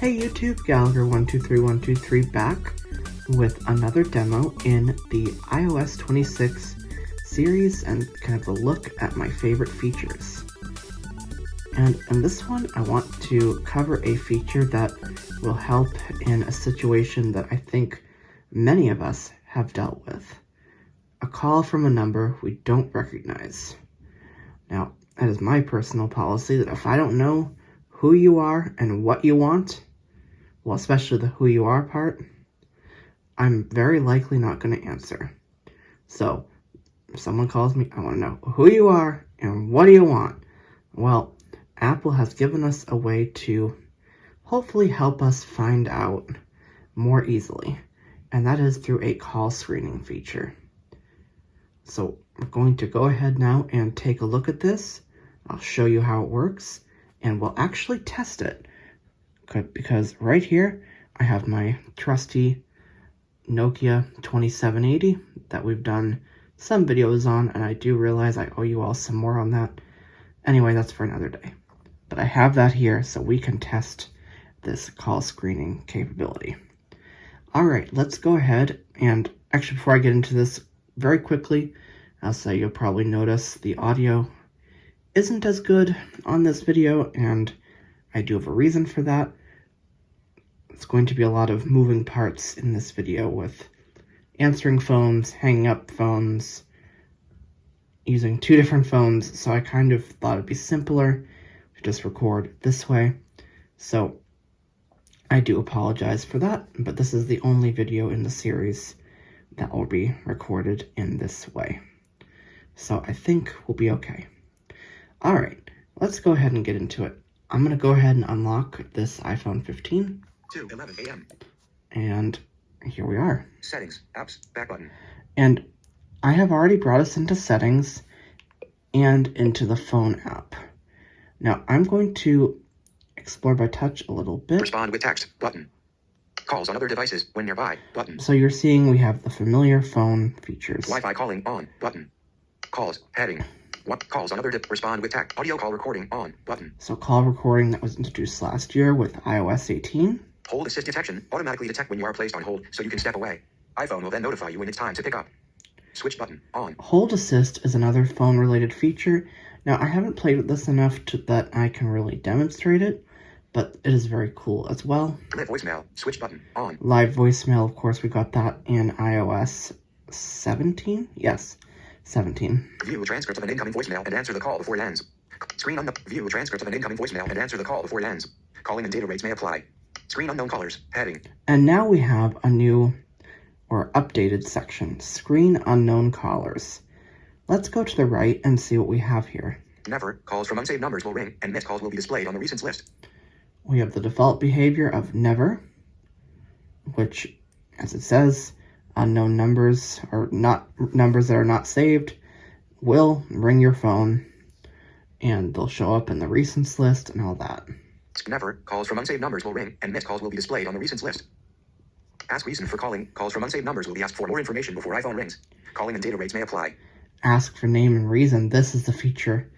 Hey YouTube, Gallagher123123 back with another demo in the iOS 26 series and kind of a look at my favorite features. And in this one, I want to cover a feature that will help in a situation that I think many of us have dealt with. A call from a number we don't recognize. Now, that is my personal policy that if I don't know who you are and what you want, well, especially the who you are part, I'm very likely not going to answer. So, if someone calls me, I want to know who you are and what do you want? Well, Apple has given us a way to hopefully help us find out more easily, and that is through a call screening feature. So, we're going to go ahead now and take a look at this. I'll show you how it works, and we'll actually test it. Because right here, I have my trusty Nokia 2780 that we've done some videos on, and I do realize I owe you all some more on that. Anyway, that's for another day. But I have that here so we can test this call screening capability. All right, let's go ahead and actually before I get into this very quickly, I'll say you'll probably notice the audio isn't as good on this video, and I do have a reason for that. It's going to be a lot of moving parts in this video with answering phones, hanging up phones, using two different phones, so I kind of thought it'd be simpler to just record this way. So I do apologize for that, but this is the only video in the series that will be recorded in this way. So I think we'll be okay. All right, let's go ahead and get into it. I'm going to go ahead and unlock this iPhone 15. 2:11 a.m. And here we are. Settings, apps, back button. And I have already brought us into settings and into the phone app. Now I'm going to explore by touch a little bit. Respond with text, button. Calls on other devices when nearby, button. So you're seeing we have the familiar phone features. Wi-Fi calling on, button. Calls, heading. What calls on other respond with text. Audio call recording on, button. So call recording that was introduced last year with iOS 18. Hold assist detection, automatically detect when you are placed on hold so you can step away. iPhone will then notify you when it's time to pick up. Switch button, on. Hold assist is another phone related feature. Now I haven't played with this enough that I can really demonstrate it, but it is very cool as well. Live voicemail, switch button, on. Live voicemail, of course, we got that in iOS 17? Yes, 17. View a transcript of an incoming voicemail and answer the call before it ends. Screen on the view a transcript of an incoming voicemail and answer the call before it ends. Calling and data rates may apply. Screen unknown callers, heading. And now we have a new or updated section, screen unknown callers. Let's go to the right and see what we have here. Never, calls from unsaved numbers will ring and missed calls will be displayed on the recents list. We have the default behavior of never, which, as it says, unknown numbers or not numbers that are not saved will ring your phone and they'll show up in the recents list and all that. Never, calls from unsaved numbers will ring and missed calls will be displayed on the recents list. Ask reason for calling, calls from unsaved numbers will be asked for more information before iPhone rings. Calling and data rates may apply. Ask for name and reason. This is the feature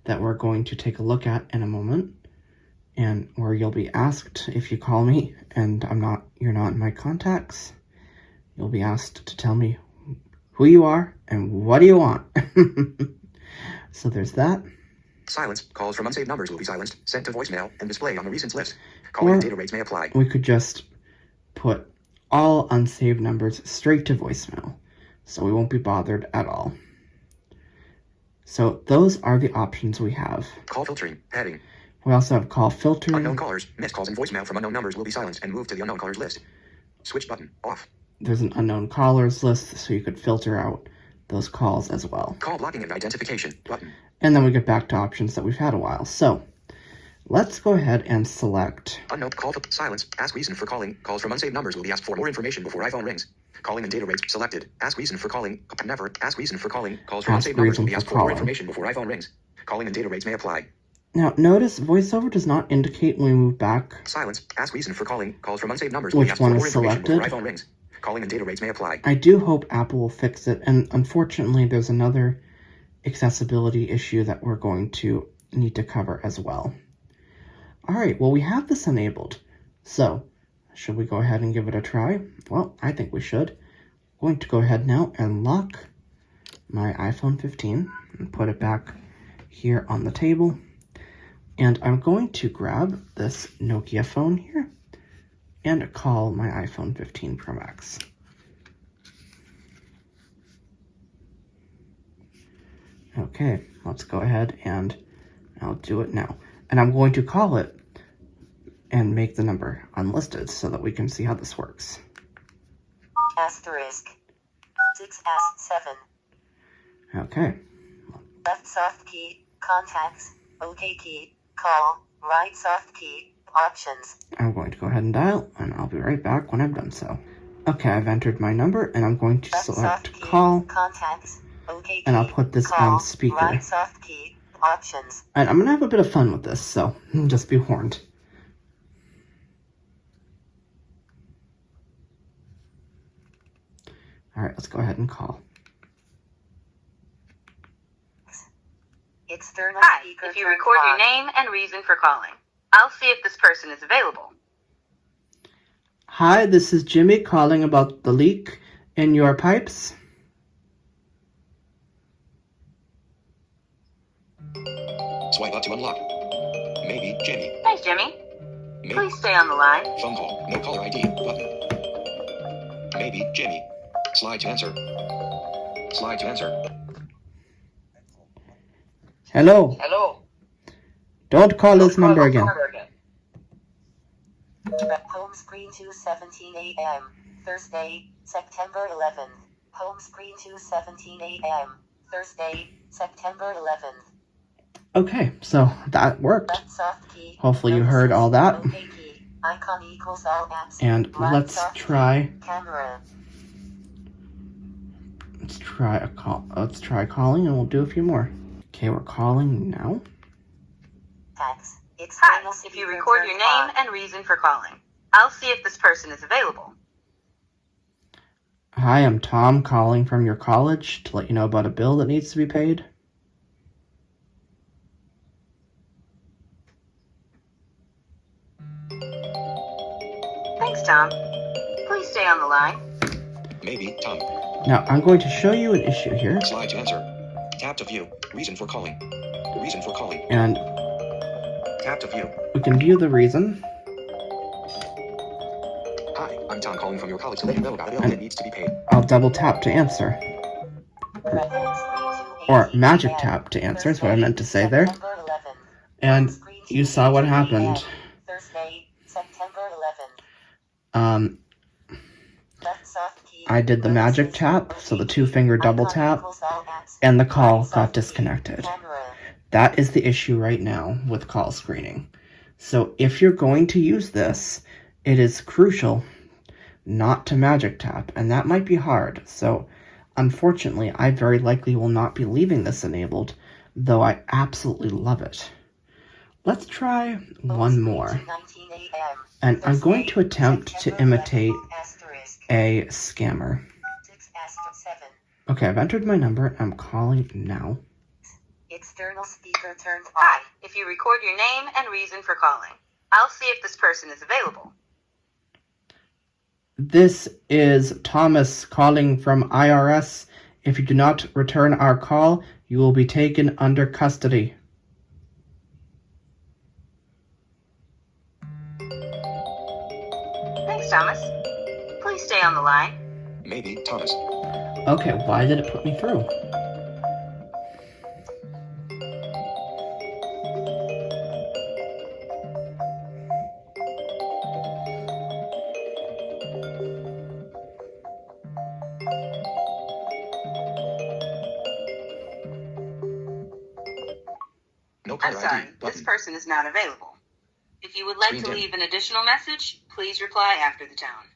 that we're going to take a look at in a moment, and where you'll be asked if you call me and you're not in my contacts, you'll be asked to tell me who you are and what do you want. So there's that. Silence, calls from unsaved numbers will be silenced, sent to voicemail, and displayed on the recents list. Calling and data rates may apply. We could just put all unsaved numbers straight to voicemail, so we won't be bothered at all. So those are the options we have. Call filtering, heading. We also have call filtering. Unknown callers, missed calls and voicemail from unknown numbers will be silenced and moved to the unknown callers list. Switch button, off. There's an unknown callers list, so you could filter out those calls as well. Call blocking and identification, button. And then we get back to options that we've had a while. So let's go ahead and select unknown call silence. Ask reason for calling. Calls from unsaved numbers will be asked for more information before iPhone rings. Calling and data rates selected. Ask reason for calling. Never. Ask reason for calling. Calls from unsaved numbers will be asked for more information before iPhone rings. Calling and data rates may apply. Now notice voiceover does not indicate when we move back. Silence. Ask reason for calling. Calls from unsaved numbers will be asked for more information before iPhone rings. Calling and data rates may apply. I do hope Apple will fix it, and unfortunately there's another accessibility issue that we're going to need to cover as well. All right, well, we have this enabled. So, should we go ahead and give it a try? Well, I think we should. I'm going to go ahead now and lock my iPhone 15 and put it back here on the table. And I'm going to grab this Nokia phone here and call my iPhone 15 Pro Max. Okay, let's go ahead and I'll do it now. And I'm going to call it and make the number unlisted so that we can see how this works. Asterisk 6S7. Okay. Left soft key, contacts, OK key, call, right soft key, options. I'm going to go ahead and dial, and I'll be right back when I've done so. Okay, I've entered my number, and I'm going to Left select soft key, call, contacts, OK key, and I'll put this call, on speaker. Right soft key, options. And I'm going to have a bit of fun with this, so just be warned. All right, let's go ahead and call. External Hi, speaker if you turned record your on. name and reason for calling, I'll see if this person is available. Hi, this is Jimmy calling about the leak in your pipes. Swipe up to unlock. Maybe Jimmy. Thanks, Jimmy. Maybe. Please stay on the line. Phone call. No caller ID. Button. Maybe Jimmy. Slide to answer. Slide to answer. Hello. Hello. Don't call this number again. Home screen 2:17 a.m. Thursday, September 11th. Home screen 2:17 a.m. Thursday, September 11th. Okay, so that worked. Left soft key. Hopefully you heard all that. OK key. Icon equals all apps. And Right let's soft try. key. Camera. Let's try a call. Let's try calling, and we'll do a few more. Okay, we're calling now. Tax. Hi, External if you speaker record turned your name on. and reason for calling, I'll see if this person is available. Hi, I'm Tom calling from your college to let you know about a bill that needs to be paid. Thanks, Tom. Please stay on the line. Maybe Tom. Now, I'm going to show you an issue here, Slide to answer. Tap to view. Reason for calling. Reason for calling. and Tap to view. we can view the reason. Hi, I'm Tom calling from your college to let you know about a bill that needs to be paid. I'll double tap to answer, Home screen or 2:18 magic a.m. tap to answer is what I Thursday, meant to say there. September 11th. And Home screen you saw what 2:18 happened. a.m. Thursday, September 11th. Um, Left soft key. I did the magic tap, so the two-finger double tap, and the call got disconnected. That is the issue right now with call screening. So if you're going to use this, it is crucial not to magic tap, and that might be hard. So unfortunately, I very likely will not be leaving this enabled, though I absolutely love it. Let's try one more. And I'm going to attempt to imitate a scammer. Okay, I've entered my number and I'm calling now. External speaker turned on. Hi, if you record your name and reason for calling, I'll see if this person is available. This is Thomas calling from IRS. If you do not return our call, you will be taken under custody. Thanks, Thomas. Please stay on the line. Maybe Thomas. Okay, why did it put me through? No I'm caller sorry, ID. this Button. person is not available. If you would like Screen to dim. leave an additional message, please reply after the tone.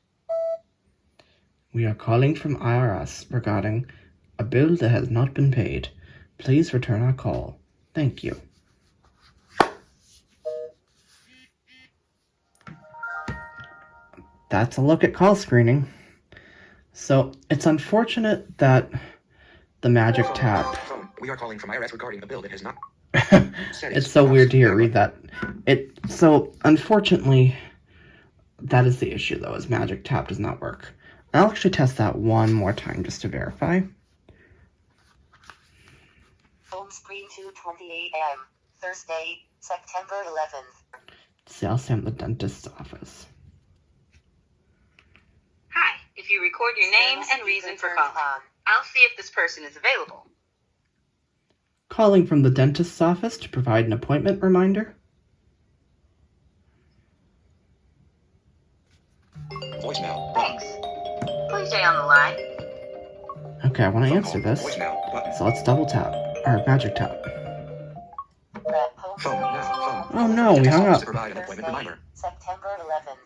We are calling from IRS regarding a bill that has not been paid. Please return our call. Thank you. That's a look at call screening. So it's unfortunate that the magic tap. Phone. We are calling from IRS regarding a bill that has not. It's so weird to hear read that. So unfortunately, That is the issue, though, is Magic Tap does not work. I'll actually test that one more time just to verify. Home screen 2:20 a.m. Thursday, September 11th. See, I'll say I'm the dentist's office. Hi, if you record your name and reason for calling, I'll see if this person is available. Calling from the dentist's office to provide an appointment reminder. Voicemail. Thanks. Please stay on the line. Okay, I want to Phone answer call. this. Voicemail button. So let's double tap. Or Magic Tap. Phone now. Phone. Oh no, we hung up. To provide an appointment reminder. September 11th.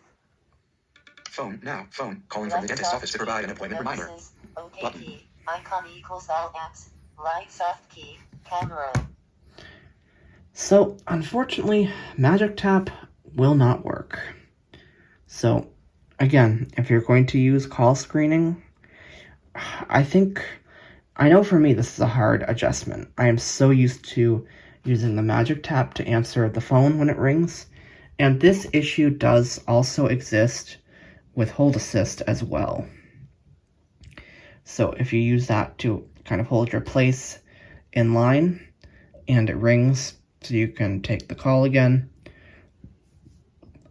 Phone now. Phone. Calling from the dentist's office to provide an appointment reminder. OK Button. key. Icon equals all apps. Right soft key. Camera. So, unfortunately, Magic Tap will not work. So, again, if you're going to use call screening, I know for me this is a hard adjustment. I am so used to using the Magic Tap to answer the phone when it rings, and this issue does also exist with Hold Assist as well. So if you use that to kind of hold your place in line and it rings so you can take the call again,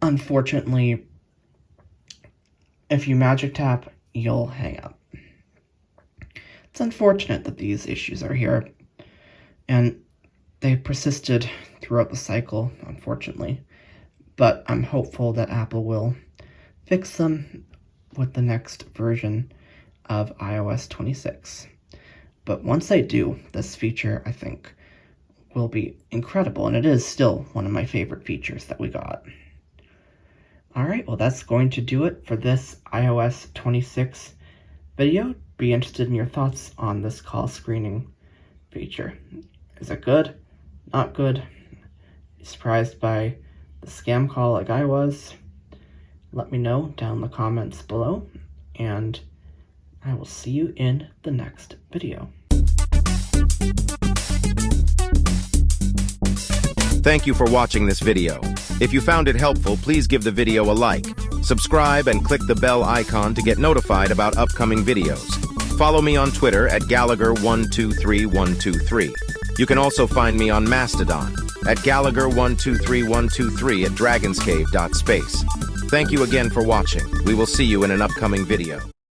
unfortunately, if you Magic Tap, you'll hang up. It's unfortunate that these issues are here, and they persisted throughout the cycle, unfortunately, but I'm hopeful that Apple will fix them with the next version of iOS 26. But once they do, this feature, I think, will be incredible, and it is still one of my favorite features that we got. Alright, well that's going to do it for this iOS 26 video. Be interested in your thoughts on this call screening feature. Is it good? Not good? Surprised by the scam call like I was? Let me know down in the comments below, and I will see you in the next video. Thank you for watching this video. If you found it helpful, please give the video a like. Subscribe and click the bell icon to get notified about upcoming videos. Follow me on Twitter at Gallagher123123. You can also find me on Mastodon at Gallagher123123 at dragonscave.space. Thank you again for watching. We will see you in an upcoming video.